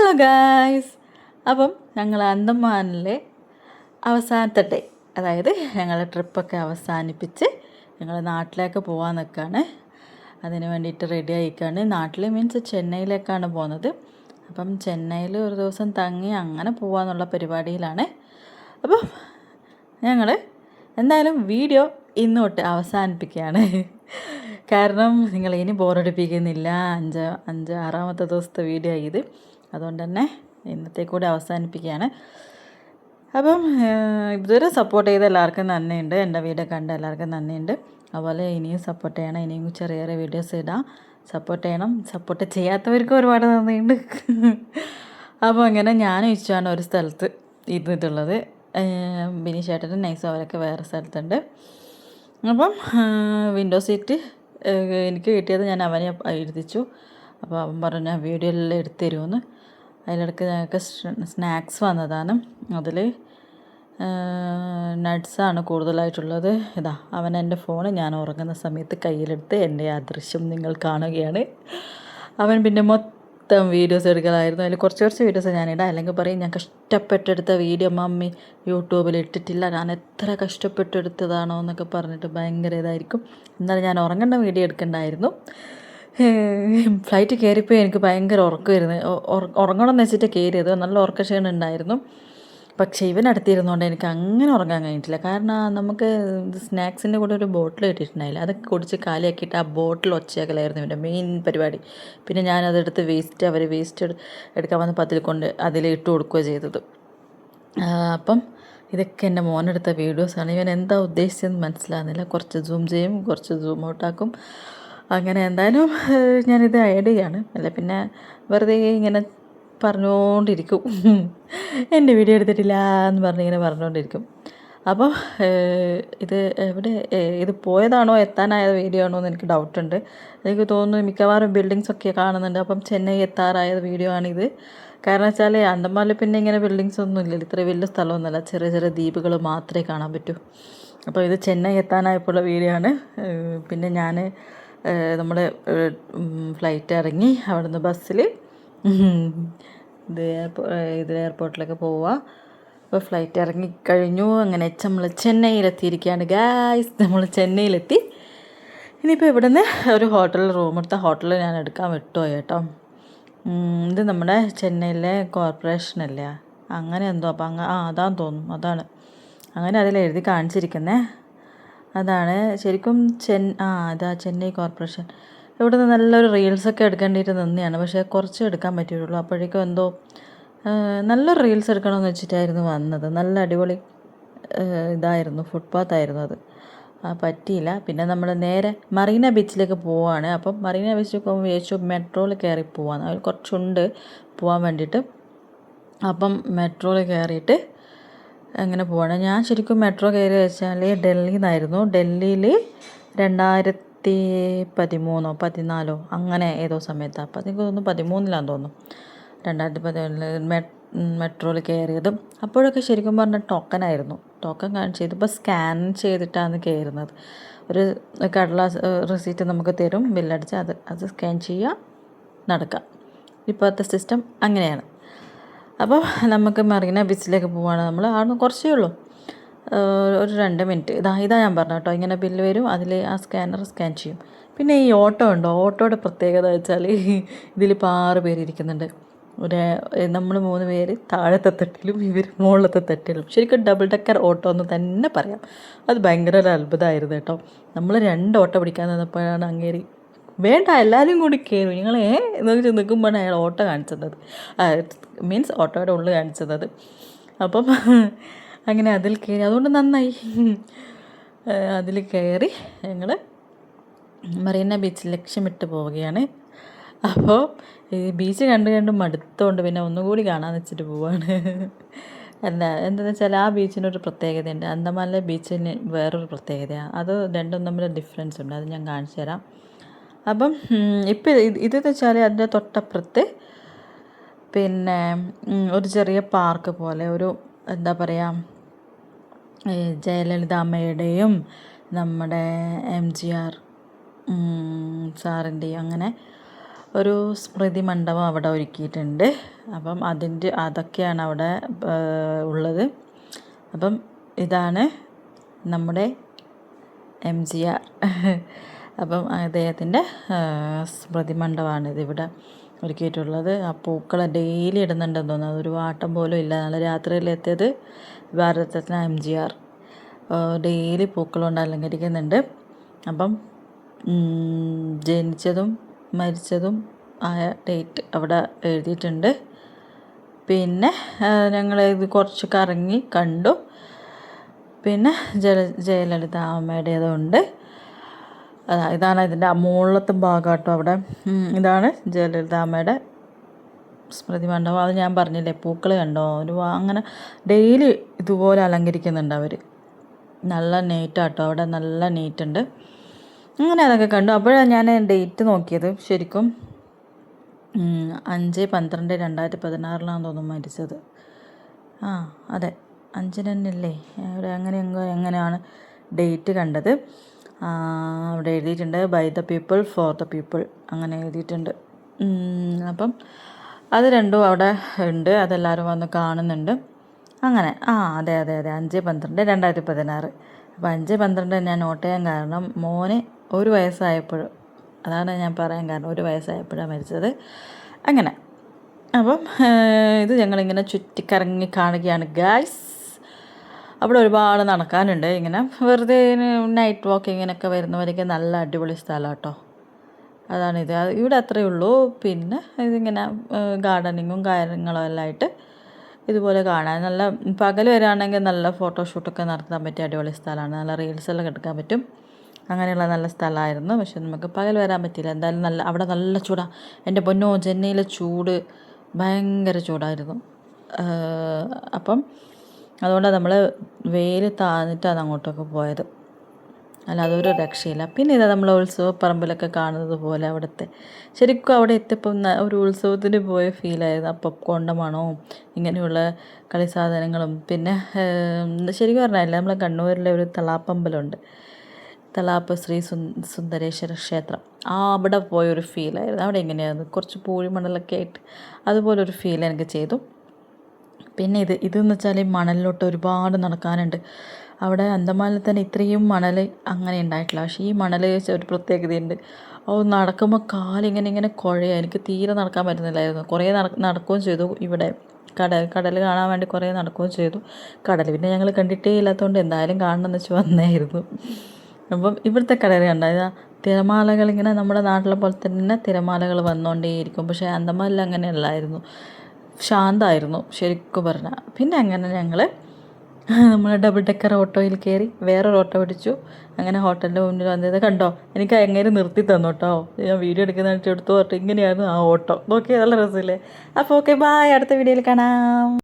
Hello guys. അപ്പം ഞങ്ങൾ അന്തമാനിലെ അവസാനത്തെ ഡേ, അതായത് ഞങ്ങളുടെ ട്രിപ്പൊക്കെ അവസാനിപ്പിച്ച് ഞങ്ങൾ നാട്ടിലേക്ക് പോകാൻ നിൽക്കുകയാണ്. അതിന് വേണ്ടിയിട്ട് റെഡി ആയിക്കാണ്. നാട്ടിൽ മീൻസ് ചെന്നൈയിലേക്കാണ് പോകുന്നത്. അപ്പം ചെന്നൈയിൽ ഒരു ദിവസം തങ്ങി അങ്ങനെ പോകാമെന്നുള്ള പരിപാടിയിലാണ്. അപ്പം ഞങ്ങൾ എന്തായാലും വീഡിയോ ഇന്ന് തൊട്ട് അവസാനിപ്പിക്കുകയാണ്. കാരണം നിങ്ങൾ ഇനി ബോറടിപ്പിക്കുന്നില്ല. ആറാമത്തെ ദിവസത്തെ വീഡിയോ ഇത്. അതുകൊണ്ട് തന്നെ ഇന്നത്തെ കൂടെ അവസാനിപ്പിക്കുകയാണ്. അപ്പം ഇതുവരെ സപ്പോർട്ട് ചെയ്ത എല്ലാവർക്കും നന്ദിയുണ്ട്. എൻ്റെ വീഡിയോ കണ്ട എല്ലാവർക്കും നന്ദിയുണ്ട്. അതുപോലെ ഇനിയും സപ്പോർട്ട് ചെയ്യണം. ഇനിയും ചെറിയ ചെറിയ വീഡിയോസ് ഇടാം. സപ്പോർട്ട് ചെയ്യണം. സപ്പോർട്ട് ചെയ്യാത്തവർക്കും ഒരുപാട് നന്ദിയുണ്ട്. അപ്പോൾ അങ്ങനെ ഞാനും ഇഷ്ടമാണ് ഒരു സ്ഥലത്ത് ഇരുന്നിട്ടുള്ളത്. ബിനി ചേട്ടനും നൈസും അവരൊക്കെ വേറെ സ്ഥലത്തുണ്ട്. അപ്പം വിൻഡോ സീറ്റ് എനിക്ക് കിട്ടിയത് ഞാൻ അവനെ ഇരുത്തിച്ചു. അപ്പോൾ അവൻ പറഞ്ഞു ഞാൻ വീഡിയോ എല്ലാം എടുത്തു തരുമെന്ന്. അതിലിടയ്ക്ക് ഞങ്ങൾക്ക് സ്നാക്സ് വന്നതാണ്. അതിൽ നട്ട്സാണ് കൂടുതലായിട്ടുള്ളത്. ഇതാ അവൻ എൻ്റെ ഫോൺ ഞാൻ ഉറങ്ങുന്ന സമയത്ത് കയ്യിലെടുത്ത് എൻ്റെ ആ ദൃശ്യം നിങ്ങൾ കാണുകയാണ്. അവൻ പിന്നെ മൊത്തം വീഡിയോസ് എടുക്കലായിരുന്നു. അതിൽ കുറച്ച് വീഡിയോസ് ഞാനിടാം. അല്ലെങ്കിൽ പറയും ഞാൻ കഷ്ടപ്പെട്ടെടുത്ത വീഡിയോ മമ്മി യൂട്യൂബിൽ ഇട്ടിട്ടില്ല, ഞാൻ എത്ര കഷ്ടപ്പെട്ടെടുത്തതാണോ എന്നൊക്കെ പറഞ്ഞിട്ട് ഭയങ്കര ഇതായിരിക്കും. എന്നാലും ഞാൻ ഉറങ്ങേണ്ട വീഡിയോ എടുക്കണ്ടായിരുന്നു. ഫ്ലൈറ്റ് കയറിയപ്പോൾ എനിക്ക് ഭയങ്കര ഉറക്കമായിരുന്നു. ഉറങ്ങണമെന്ന് വെച്ചിട്ട് കയറിയത്. നല്ല ഉറക്കക്ഷീണം ഉണ്ടായിരുന്നു. പക്ഷേ ഇവനടുത്തിരുന്നുകൊണ്ട് എനിക്ക് അങ്ങനെ ഉറങ്ങാൻ കഴിഞ്ഞിട്ടില്ല. കാരണം നമുക്ക് സ്നാക്സിൻ്റെ കൂടെ ഒരു ബോട്ടിൽ കിട്ടിയിട്ടുണ്ടായില്ല. അത് കുടിച്ച് കാലിയാക്കിയിട്ട് ആ ബോട്ടിൽ ഒച്ചയാക്കലായിരുന്നു ഇവൻ്റെ മെയിൻ പരിപാടി. പിന്നെ ഞാനതെടുത്ത് അവർ വേസ്റ്റ് എടുക്കാൻ വന്നപ്പോൾ അതിൽ ഇട്ട് കൊടുക്കുകയോ ചെയ്തത്. അപ്പം ഇതൊക്കെ എൻ്റെ മോനെടുത്ത വീഡിയോസാണ്. ഇവൻ എന്താ ഉദ്ദേശിച്ചതെന്ന് മനസ്സിലാകുന്നില്ല. കുറച്ച് സൂം ചെയ്യും, കുറച്ച് സൂം ഔട്ടാക്കും. അങ്ങനെ എന്തായാലും ഞാനിത് ആഡ് ചെയ്യാണ്. അല്ല പിന്നെ വെറുതെ ഇങ്ങനെ പറഞ്ഞുകൊണ്ടിരിക്കും. എൻ്റെ വീഡിയോ എടുത്തിട്ടില്ല എന്ന് പറഞ്ഞിങ്ങനെ പറഞ്ഞുകൊണ്ടിരിക്കും. അപ്പോൾ ഇത് പോയതാണോ എത്താനായ വീഡിയോ ആണോ എന്ന് എനിക്ക് ഡൗട്ടുണ്ട്. എനിക്ക് തോന്നുന്നു മിക്കവാറും ബിൽഡിങ്സൊക്കെ കാണുന്നുണ്ട്. അപ്പം ചെന്നൈ എത്താറായ വീഡിയോ ആണിത്. കാരണം വെച്ചാൽ അന്തമാനിൽ പിന്നെ ഇങ്ങനെ ബിൽഡിങ്സ് ഒന്നും ഇല്ലല്ലോ. ഇത്ര വലിയ സ്ഥലമൊന്നുമല്ല. ചെറിയ ചെറിയ ദ്വീപുകൾ മാത്രമേ കാണാൻ പറ്റൂ. അപ്പോൾ ഇത് ചെന്നൈ എത്താനായപ്പോഴുള്ള വീഡിയോ ആണ്. പിന്നെ ഞാൻ നമ്മൾ ഫ്ലൈറ്റ് ഇറങ്ങി അവിടുന്ന് ബസ്സിൽ ഇത് എയർപോർട്ടിലേക്ക് പോവുക. അപ്പോൾ ഫ്ലൈറ്റ് ഇറങ്ങിക്കഴിഞ്ഞു. അങ്ങനെ നമ്മൾ ചെന്നൈയിലെത്തിയിരിക്കുകയാണ് ഗായ്സ്. നമ്മൾ ചെന്നൈയിലെത്തി. ഇനിയിപ്പോൾ ഇവിടുന്ന് ഒരു റൂം എടുത്ത ഹോട്ടലിൽ ഞാൻ എടുക്കാൻ വിട്ടുപോയി കേട്ടോ. ഇത് നമ്മുടെ ചെന്നൈയിലെ കോർപ്പറേഷനല്ലേ, അങ്ങനെ എന്തോ. അപ്പം അതാന്ന് തോന്നുന്നു. അതാണ് അങ്ങനെ അതിൽ എഴുതി കാണിച്ചിരിക്കുന്നത്. അതാണ് ശരിക്കും ഇതാ ചെന്നൈ കോർപ്പറേഷൻ. ഇവിടുന്ന് നല്ലൊരു റീൽസൊക്കെ എടുക്കേണ്ടിയിട്ട് നിന്നെയാണ്. പക്ഷേ കുറച്ച് എടുക്കാൻ പറ്റിയുള്ളൂ. അപ്പോഴേക്കും എന്തോ നല്ലൊരു റീൽസ് എടുക്കണമെന്ന് വെച്ചിട്ടായിരുന്നു വന്നത്. നല്ല അടിപൊളി ഇതായിരുന്നു, ഫുട്പാത്തായിരുന്നു അത്. പറ്റിയില്ല. പിന്നെ നമ്മൾ നേരെ മറീന ബീച്ചിലേക്ക് പോവുകയാണ്. അപ്പം മറീന ബീച്ചിലേക്ക് പോകുമ്പോൾ വിചാരിച്ചു മെട്രോയിൽ കയറി പോവാന്ന്. അവർ കുറച്ചുണ്ട് പോകാൻ വേണ്ടിയിട്ട്. അപ്പം മെട്രോയിൽ കയറിയിട്ട് അങ്ങനെ പോവാണ്. ഞാൻ ശരിക്കും മെട്രോ കയറി വെച്ചാൽ ഡൽഹിയിൽ നിന്നായിരുന്നു. ഡൽഹിയിൽ 2013 14 അങ്ങനെ ഏതോ സമയത്താണ്. അപ്പോൾ എനിക്ക് തോന്നുന്നു 13 തോന്നുന്നു. 2014 മെട്രോയിൽ കയറിയതും. അപ്പോഴൊക്കെ ശരിക്കും പറഞ്ഞാൽ ടോക്കനായിരുന്നു. ടോക്കൺ കാണിച്ച് ഇതിപ്പോൾ സ്കാൻ ചെയ്തിട്ടാണ് കയറുന്നത്. ഒരു കടലാസ് റെസീറ്റ് നമുക്ക് തരും, ബില്ലടിച്ച് അത് സ്കാൻ ചെയ്യുക, നടക്കാം. ഇപ്പോഴത്തെ സിസ്റ്റം അങ്ങനെയാണ്. അപ്പോൾ നമുക്ക് മറീന ബീച്ചിലേക്ക് പോവുകയാണ്. നമ്മൾ അവിടുന്ന് കുറച്ചേ ഉള്ളൂ, ഒരു 2 മിനിറ്റ്. ഇതാ ഞാൻ പറഞ്ഞു കേട്ടോ. ഇങ്ങനെ ബില്ല് വരും, അതിൽ ആ സ്കാനർ സ്കാൻ ചെയ്യും. പിന്നെ ഈ ഓട്ടോ ഉണ്ടോ, ഓട്ടോയുടെ പ്രത്യേകത വെച്ചാൽ ഇതിലിപ്പോൾ 6 പേര് ഇരിക്കുന്നുണ്ട്. നമ്മൾ 3 പേര് താഴത്തെ തട്ടിലും ഇവർ മുകളിലത്തെ തട്ടിലും. ശരിക്കും ഡബിൾ ഡെക്കർ ഓട്ടോ എന്ന് തന്നെ പറയാം. അത് ഭയങ്കര ഒരു അത്ഭുതമായിരുന്നു കേട്ടോ. നമ്മൾ 2 ഓട്ടോ പിടിക്കാൻ നിന്നപ്പോഴാണ് അങ്ങേരി വേണ്ട എല്ലാവരും കൂടി കയറും നിങ്ങൾ എന്നൊക്കെ നിൽക്കുമ്പോഴാണ് അയാൾ ഓട്ടോ കാണിച്ചത്. മീൻസ് ഓട്ടോയുടെ ഉള്ളിൽ കാണിച്ചത്. അപ്പം അങ്ങനെ അതിൽ കയറി. അതുകൊണ്ട് നന്നായി. അതിൽ കയറി ഞങ്ങൾ മറീന ബീച്ച് ലക്ഷ്യമിട്ട് പോവുകയാണ്. അപ്പോൾ ഈ ബീച്ച് കണ്ട് മടുത്തോണ്ട് പിന്നെ ഒന്നുകൂടി കാണാമെന്ന് വെച്ചിട്ട് പോവാണ്. എന്താണെന്ന് വെച്ചാൽ ആ ബീച്ചിനൊരു പ്രത്യേകതയുണ്ട്. അന്തമാനിലെ ബീച്ചിന് വേറൊരു പ്രത്യേകതയാണ്. അത് രണ്ടും തമ്മിൽ ഡിഫറൻസ് ഉണ്ട്. അത് ഞാൻ കാണിച്ചു തരാം. അപ്പം ഇപ്പം ഇതെന്ന് വെച്ചാൽ അതിൻ്റെ തൊട്ടപ്പുറത്ത് പിന്നെ ഒരു ചെറിയ പാർക്ക് പോലെ, ഒരു എന്താ പറയുക, ജയലളിതാമ്മയുടെയും നമ്മുടെ MGR സാറിൻ്റെയും അങ്ങനെ ഒരു സ്മൃതി മണ്ഡപം അവിടെ ഒരുക്കിയിട്ടുണ്ട്. അപ്പം അതൊക്കെയാണ് അവിടെ ഉള്ളത്. അപ്പം ഇതാണ് നമ്മുടെ MGR. അപ്പം അദ്ദേഹത്തിൻ്റെ സ്മൃതി മണ്ഡപമാണ് ഇതിവിടെ ഒരുക്കിയിട്ടുള്ളത്. ആ പൂക്കൾ ഡെയിലി ഇടുന്നുണ്ടെന്ന് തോന്നുന്നു. അതൊരു വാട്ടം പോലും ഇല്ല. നല്ല രാത്രിയിലെത്തിയത് ഭാരതരത്ന MGR ഡെയിലി പൂക്കൾ കൊണ്ട് അലങ്കരിക്കുന്നുണ്ട്. അപ്പം ജനിച്ചതും മരിച്ചതും ആയ ഡേറ്റ് അവിടെ എഴുതിയിട്ടുണ്ട്. പിന്നെ ഞങ്ങൾ ഇത് കുറച്ച് കറങ്ങി കണ്ടു. പിന്നെ ജയലളിത അമ്മയുടേതുണ്ട്. ഇതാണ് ഇതിൻ്റെ മുകളിലത്തെ ഭാഗം കേട്ടോ. അവിടെ ഇതാണ് ജയലളിത അമ്മയുടെ സ്മൃതി മണ്ഡപം. അത് ഞാൻ പറഞ്ഞില്ലേ, പൂക്കൾ കണ്ടോ, അങ്ങനെ ഡെയിലി ഇതുപോലെ അലങ്കരിക്കുന്നുണ്ട് അവർ. നല്ല നീറ്റാട്ടോ, അവിടെ നല്ല നീറ്റുണ്ട്. അങ്ങനെ അതൊക്കെ കണ്ടു. അപ്പോഴാണ് ഞാൻ ഡേറ്റ് നോക്കിയത്. ശരിക്കും 5/12/2016 തോന്നുന്നു മരിച്ചത്. അതെ, 5 തന്നെയല്ലേ. അവിടെ എങ്ങനെയാണ് ഡേറ്റ് കണ്ടത്. അവിടെ എഴുതിയിട്ടുണ്ട് by the people for the people, അങ്ങനെ എഴുതിയിട്ടുണ്ട്. അപ്പം അത് രണ്ടും അവിടെ ഉണ്ട്. അതെല്ലാവരും വന്ന് കാണുന്നുണ്ട്. അങ്ങനെ അതെ 5/12/2016. അപ്പോൾ 5/12 ഞാൻ നോട്ട് ചെയ്യാൻ കാരണം മോന് 1 വയസ്സായപ്പോഴും, അതാണ് ഞാൻ പറയാൻ കാരണം, 1 വയസ്സായപ്പോഴാണ് മരിച്ചത്. അങ്ങനെ അപ്പം ഇത് ഞങ്ങളിങ്ങനെ ചുറ്റിക്കറങ്ങി കാണുകയാണ് ഗായ്സ്. അവിടെ ഒരുപാട് നടക്കാനുണ്ട്. ഇങ്ങനെ വെറുതെ നൈറ്റ് വാക്കിങ്ങിനൊക്കെ വരുന്നവരൊക്കെ നല്ല അടിപൊളി സ്ഥലം കേട്ടോ. അതാണിത്. ഇവിടെ അത്രയേ ഉള്ളൂ. പിന്നെ ഇതിങ്ങനെ ഗാർഡനിങ്ങും കാര്യങ്ങളും എല്ലാം ആയിട്ട് ഇതുപോലെ കാണാൻ നല്ല, പകൽ വരാണെങ്കിൽ നല്ല ഫോട്ടോഷൂട്ടൊക്കെ നടത്താൻ പറ്റിയ അടിപൊളി സ്ഥലമാണ്. നല്ല റീൽസെല്ലാം എടുക്കാൻ പറ്റും. അങ്ങനെയുള്ള നല്ല സ്ഥലമായിരുന്നു. പക്ഷെ നമുക്ക് പകൽ വരാൻ പറ്റിയില്ല. എന്തായാലും അവിടെ നല്ല ചൂടാണ്. എൻ്റെ പൊന്നോ, ചെന്നൈയിലെ ചൂട് ഭയങ്കര ചൂടായിരുന്നു. അപ്പം അതുകൊണ്ട് നമ്മൾ വെയിൽ താഴ്ന്നിട്ടാണ് അങ്ങോട്ടൊക്കെ പോയത്. അല്ല, അതൊരു രക്ഷയില്ല. പിന്നെ ഇതാ നമ്മൾ ഉത്സവപ്പറമ്പിലൊക്കെ കാണുന്നത് പോലെ അവിടുത്തെ ശരിക്കും അവിടെ എത്തിയപ്പം ഒരു ഉത്സവത്തിന് പോയ ഫീലായിരുന്നു. പോപ്കോണിൻ്റെ മണവും ഇങ്ങനെയുള്ള കളി സാധനങ്ങളും. പിന്നെ ശരിക്കും പറഞ്ഞാൽ നമ്മളെ കണ്ണൂരിലെ ഒരു തളാപ്പമ്പലമുണ്ട്, തളാപ്പ് ശ്രീ സുന്ദരേശ്വര ക്ഷേത്രം. അവിടെ പോയൊരു ഫീലായിരുന്നു. അവിടെ എങ്ങനെയായിരുന്നു, കുറച്ച് പൂഴിമണലൊക്കെ ആയിട്ട് അതുപോലൊരു ഫീൽ എനിക്ക് ചെയ്തു. പിന്നെ ഇതെന്ന് വെച്ചാൽ മണലിലോട്ട് ഒരുപാട് നടക്കാനുണ്ട്. അവിടെ അന്തമാനിൽ തന്നെ ഇത്രയും മണൽ അങ്ങനെ ഉണ്ടായിട്ടില്ല. പക്ഷേ ഈ മണൽ ഒരു പ്രത്യേകതയുണ്ട്. നടക്കുമ്പോൾ കാലിങ്ങനെ കുഴയാണ്. എനിക്ക് തീരെ നടക്കാൻ പറ്റുന്നില്ലായിരുന്നു. കുറേ നടക്കുകയും ചെയ്തു. ഇവിടെ കടൽ കാണാൻ വേണ്ടി കുറേ നടക്കുകയും ചെയ്തു. കടൽ പിന്നെ ഞങ്ങൾ കണ്ടിട്ടേ ഇല്ലാത്തതുകൊണ്ട് എന്തായാലും കാണണമെന്ന് വെച്ച് വന്നായിരുന്നു. അപ്പം ഇവിടുത്തെ കടൽ കണ്ടാൽ തിരമാലകൾ ഇങ്ങനെ നമ്മുടെ നാട്ടിലെ പോലെ തന്നെ തിരമാലകൾ വന്നുകൊണ്ടേയിരിക്കും. പക്ഷേ അന്തമാനിൽ അങ്ങനെയല്ലായിരുന്നു, ശാന്തമായിരുന്നു ശരിക്കും പറഞ്ഞാൽ. പിന്നെ അങ്ങനെ ഞങ്ങൾ നമ്മൾ ഡബിൾ ഡെക്കർ ഓട്ടോയിൽ കയറി വേറൊരു ഓട്ടോ പിടിച്ചു. അങ്ങനെ ഹോട്ടലിൻ്റെ മുന്നിൽ വന്നത് കണ്ടോ, എനിക്ക് അങ്ങനെ നിർത്തി തന്നു കേട്ടോ. ഞാൻ വീഡിയോ എടുക്കുന്നതായിട്ട് എടുത്തു പറഞ്ഞിട്ട് ഇങ്ങനെയായിരുന്നു ആ ഓട്ടോ. നോക്കിയാൽ നല്ല രസമില്ലേ. അപ്പോൾ ഓക്കെ, ബായ്, അടുത്ത വീഡിയോയിൽ കാണാം.